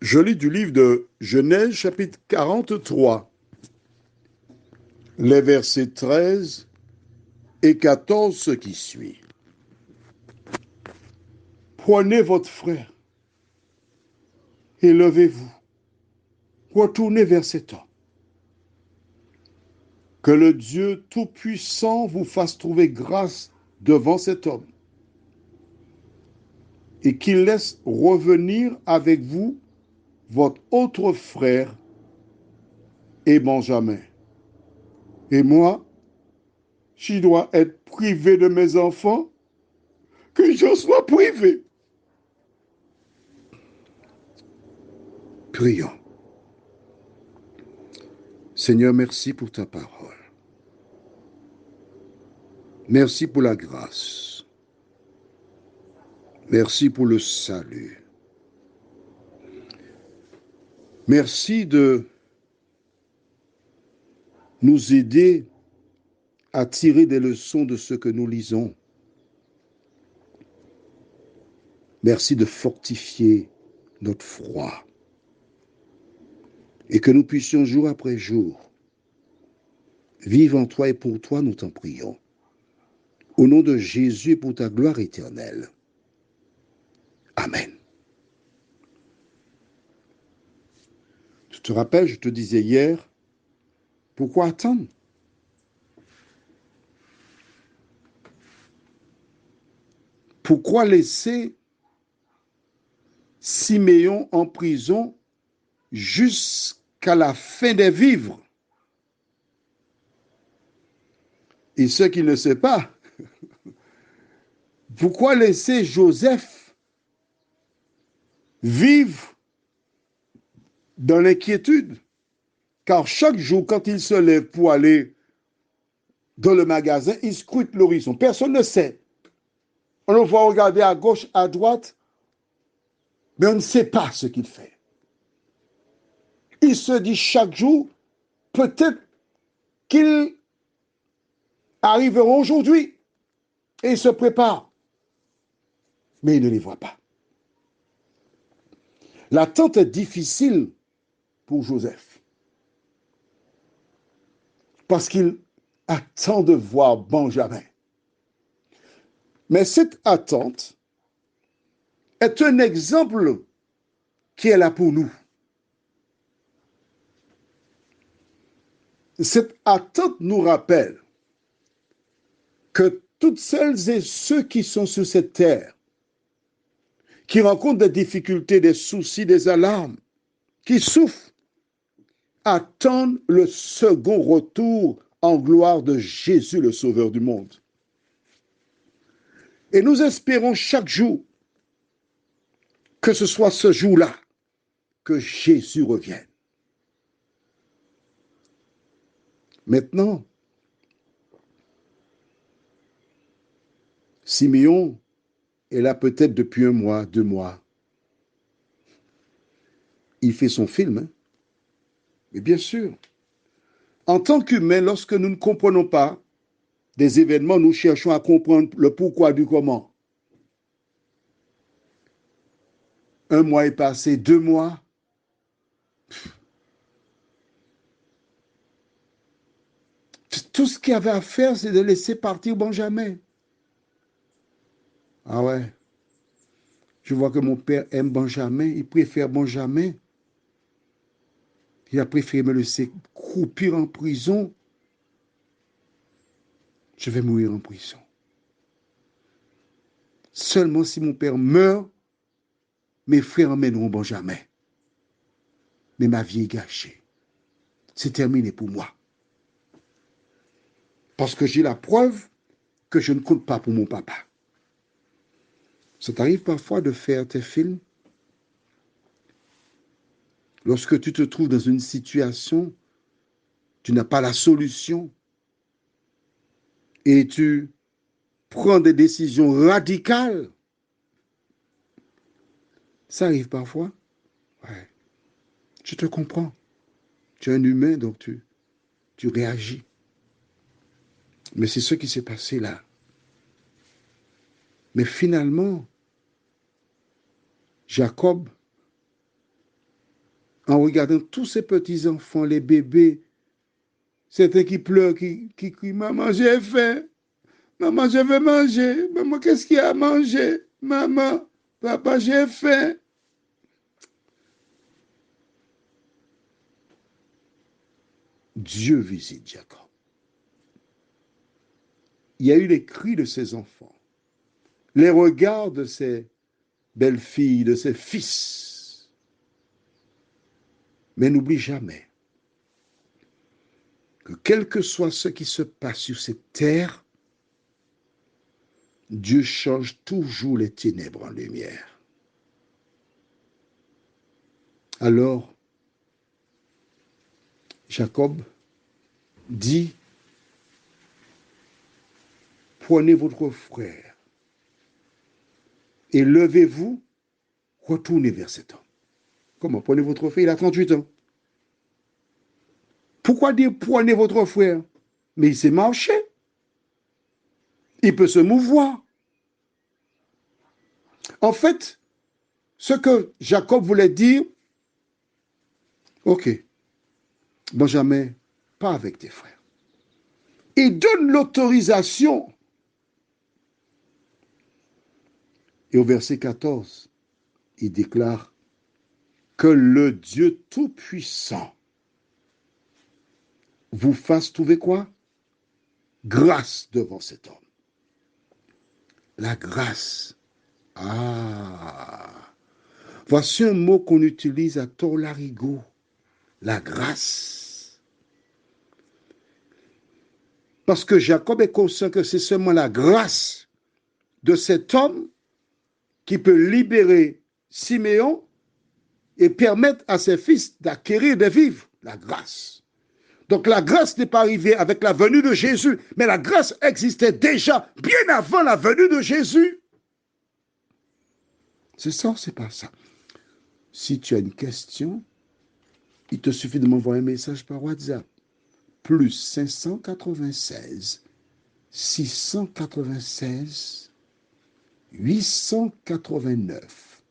Je lis du livre de Genèse, chapitre 43, les versets 13 et 14, ce qui suit. Prenez votre frère et levez-vous. Retournez vers cet homme. Que le Dieu Tout-Puissant vous fasse trouver grâce devant cet homme et qu'il laisse revenir avec vous votre autre frère et Benjamin. Et moi, je dois être privé de mes enfants, que je sois privé. Prions. Seigneur, merci pour ta parole. Merci pour la grâce. Merci pour le salut. Merci de nous aider à tirer des leçons de ce que nous lisons. Merci de fortifier notre foi et que nous puissions jour après jour vivre en toi et pour toi, nous t'en prions. Au nom de Jésus et pour ta gloire éternelle. Amen. Tu te rappelles, je te disais hier, pourquoi attendre? Pourquoi laisser Siméon en prison jusqu'à la fin des vivres? Et ce qu'il ne sait pas, pourquoi laisser Joseph vivre dans l'inquiétude? Car chaque jour, quand il se lève pour aller dans le magasin, il scrute l'horizon. Personne ne sait. On le voit regarder à gauche, à droite, mais on ne sait pas ce qu'il fait. Il se dit chaque jour, peut-être qu'ils arriveront aujourd'hui. Et il se prépare. Mais il ne les voit pas. L'attente est difficile pour Joseph. Parce qu'il attend de voir Benjamin. Mais cette attente est un exemple qui est là pour nous. Cette attente nous rappelle que toutes celles et ceux qui sont sur cette terre, qui rencontrent des difficultés, des soucis, des alarmes, qui souffrent, attendent le second retour en gloire de Jésus, le Sauveur du monde. Et nous espérons chaque jour que ce soit ce jour-là que Jésus revienne. Maintenant, Simeon est là peut-être depuis 1 mois, 2 mois. Il fait son film, hein? Mais bien sûr, en tant qu'humains, lorsque nous ne comprenons pas des événements, nous cherchons à comprendre le pourquoi du comment. 1 mois est passé, 2 mois. Tout ce qu'il y avait à faire, c'est de laisser partir Benjamin. Ah ouais. Je vois que mon père aime Benjamin, il préfère Benjamin. Il a préféré me laisser croupir en prison. Je vais mourir en prison. Seulement si mon père meurt, mes frères emmèneront Benjamin. Mais ma vie est gâchée. C'est terminé pour moi. Parce que j'ai la preuve que je ne compte pas pour mon papa. Ça t'arrive parfois de faire tes films lorsque tu te trouves dans une situation, tu n'as pas la solution et tu prends des décisions radicales. Ça arrive parfois. Ouais. Je te comprends. Tu es un humain, donc tu réagis. Mais c'est ce qui s'est passé là. Mais finalement, Jacob en regardant tous ces petits-enfants, les bébés, certains qui pleurent, qui crient, maman, j'ai faim, maman, je veux manger, maman, qu'est-ce qu'il y a à manger, maman, papa, j'ai faim. Dieu visite Jacob. Il y a eu les cris de ses enfants, les regards de ses belles-filles, de ses fils. Mais n'oublie jamais que quel que soit ce qui se passe sur cette terre, Dieu change toujours les ténèbres en lumière. Alors, Jacob dit, prenez votre frère et levez-vous, retournez vers cet homme. Comment? Prenez votre frère, il a 38 ans. Pourquoi dire prenez votre frère? Mais il sait marcher. Il peut se mouvoir. En fait, ce que Jacob voulait dire, ok, Benjamin, pas avec tes frères. Il donne l'autorisation. Et au verset 14, il déclare que le Dieu Tout-Puissant vous fasse trouver quoi? Grâce devant cet homme. La grâce. Ah! Voici un mot qu'on utilise à tort larigot. La grâce. Parce que Jacob est conscient que c'est seulement la grâce de cet homme qui peut libérer Siméon et permettre à ses fils d'acquérir des vivres. La grâce. Donc la grâce n'est pas arrivée avec la venue de Jésus, mais la grâce existait déjà bien avant la venue de Jésus. C'est ça, c'est pas ça. Si tu as une question, il te suffit de m'envoyer un message par WhatsApp. Plus 596 696 889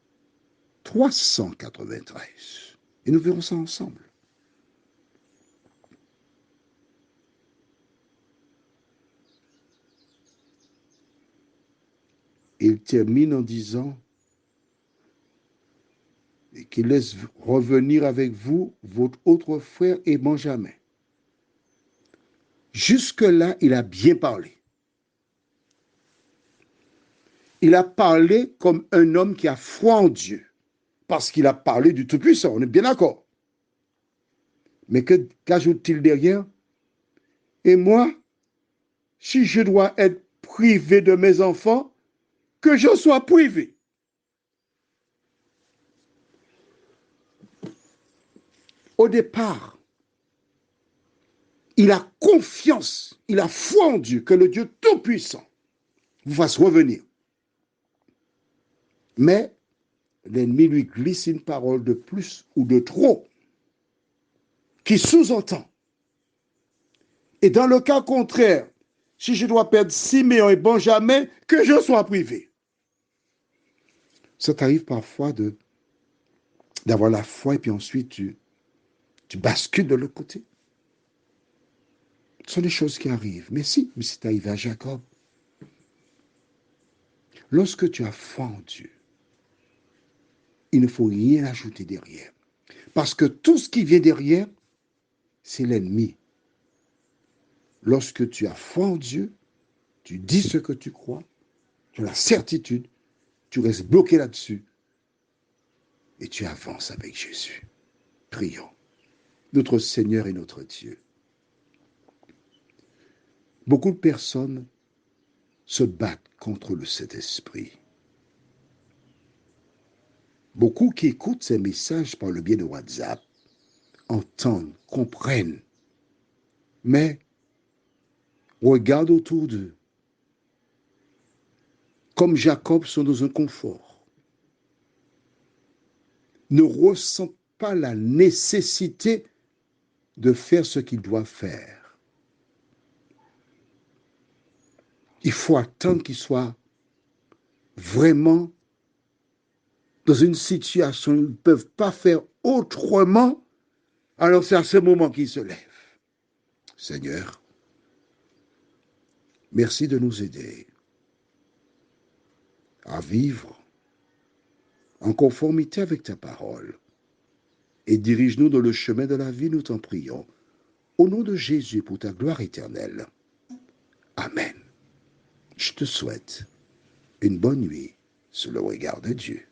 393. Et nous verrons ça ensemble. Il termine en disant et qu'il laisse revenir avec vous votre autre frère et Benjamin. Jusque-là, il a bien parlé. Il a parlé comme un homme qui a foi en Dieu, parce qu'il a parlé du Tout-Puissant, on est bien d'accord. Mais qu'ajoute-t-il derrière? Et moi, si je dois être privé de mes enfants, que je sois privé. Au départ, il a confiance, il a foi en Dieu, que le Dieu Tout-Puissant vous fasse revenir. Mais l'ennemi lui glisse une parole de plus ou de trop, qui sous-entend. Et dans le cas contraire, si je dois perdre Siméon et Benjamin, que je sois privé. Ça t'arrive parfois d'avoir la foi et puis ensuite tu bascules de l'autre côté. Ce sont des choses qui arrivent. Mais c'est arrivé à Jacob. Lorsque tu as foi en Dieu, il ne faut rien ajouter derrière. Parce que tout ce qui vient derrière, c'est l'ennemi. Lorsque tu as foi en Dieu, tu dis ce que tu crois, tu as la certitude, tu restes bloqué là-dessus et tu avances avec Jésus. Prions. Notre Seigneur et notre Dieu. Beaucoup de personnes se battent contre le Saint-Esprit. Beaucoup qui écoutent ces messages par le biais de WhatsApp entendent, comprennent, mais regardent autour d'eux. Comme Jacob, sont dans un confort. Ne ressentent pas la nécessité de faire ce qu'ils doivent faire. Il faut attendre qu'ils soient vraiment dans une situation où ils ne peuvent pas faire autrement, alors c'est à ce moment qu'il se lève. Seigneur, merci de nous aider à vivre en conformité avec ta parole et dirige-nous dans le chemin de la vie, nous t'en prions. Au nom de Jésus, pour ta gloire éternelle. Amen. Je te souhaite une bonne nuit sous le regard de Dieu.